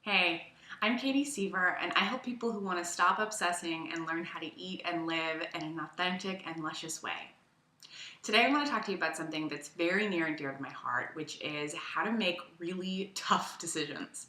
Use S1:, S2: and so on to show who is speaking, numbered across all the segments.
S1: Hey, I'm Katie Seaver, and I help people who want to stop obsessing and learn how to eat and live in an authentic and luscious way. Today, I want to talk to you about something that's very near and dear to my heart, which is how to make really tough decisions.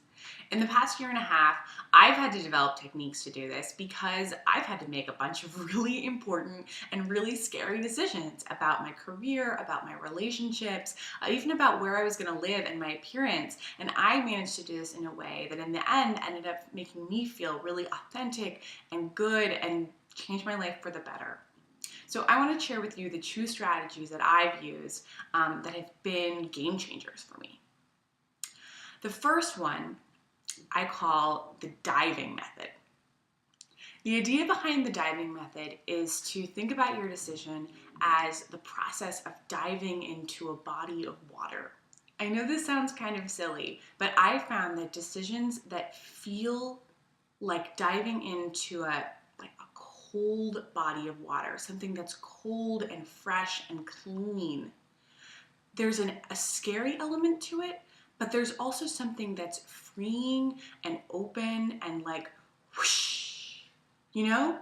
S1: In the past year and a half, I've had to develop techniques to do this because I've had to make a bunch of really important and really scary decisions about my career, about my relationships, even about where I was going to live and my appearance. And I managed to do this in a way that in the end ended up making me feel really authentic and good and changed my life for the better. So I want to share with you the 2 strategies that I've used that have been game changers for me. The first one I call the diving method. The idea behind the diving method is to think about your decision as the process of diving into a body of water. I know this sounds kind of silly, but I found that decisions that feel like diving into a cold body of water, something that's cold and fresh and clean, there's a scary element to it, but there's also something that's freeing and open and like whoosh, you know?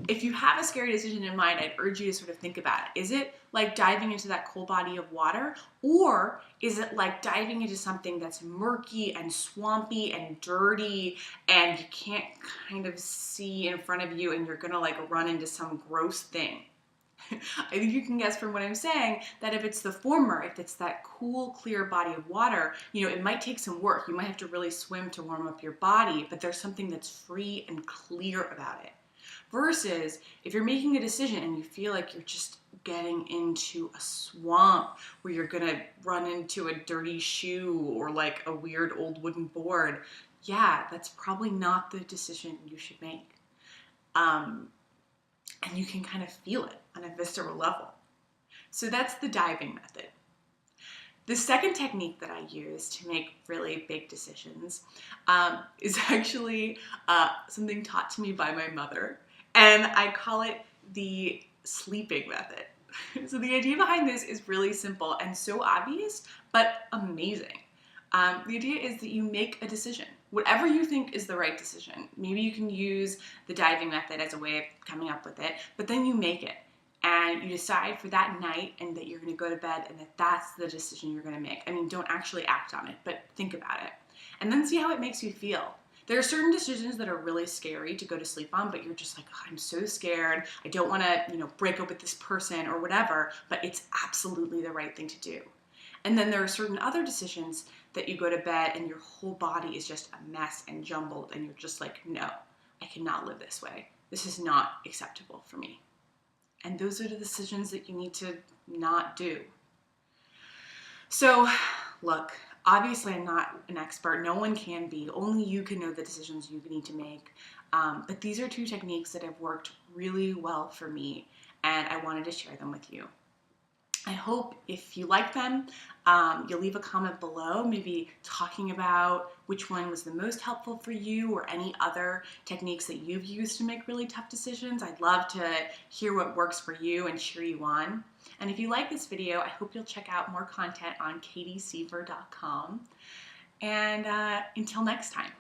S1: If you have a scary decision in mind, I'd urge you to sort of think about it. Is it like diving into that cold body of water? Or is it like diving into something that's murky and swampy and dirty and you can't kind of see in front of you and you're gonna like run into some gross thing? I think you can guess from what I'm saying that if it's the former, if it's that cool, clear body of water, it might take some work. You might have to really swim to warm up your body, but there's something that's free and clear about it. Versus if you're making a decision and you feel like you're just getting into a swamp where you're gonna run into a dirty shoe or like a weird old wooden board, yeah, that's probably not the decision you should make. And you can kind of feel it on a visceral level. So that's the diving method. The second technique that I use to make really big decisions is actually something taught to me by my mother, and I call it the sleeping method. So the idea behind this is really simple and so obvious, but amazing. The idea is that you make a decision, whatever you think is the right decision. Maybe you can use the diving method as a way of coming up with it, but then you make it. And you decide for that night and that you're going to go to bed and that that's the decision you're going to make. I mean, don't actually act on it, but think about it. And then see how it makes you feel. There are certain decisions that are really scary to go to sleep on, but you're just like, oh, I'm so scared. I don't want to, break up with this person or whatever, but it's absolutely the right thing to do. And then there are certain other decisions that you go to bed and your whole body is just a mess and jumbled and you're just like, no, I cannot live this way. This is not acceptable for me. And those are the decisions that you need to not do. So, look, obviously I'm not an expert. No one can be. Only you can know the decisions you need to make. But these are 2 techniques that have worked really well for me, and I wanted to share them with you. I hope if you like them, you'll leave a comment below, maybe talking about which one was the most helpful for you or any other techniques that you've used to make really tough decisions. I'd love to hear what works for you and cheer you on. And if you like this video, I hope you'll check out more content on katieseaver.com. And until next time.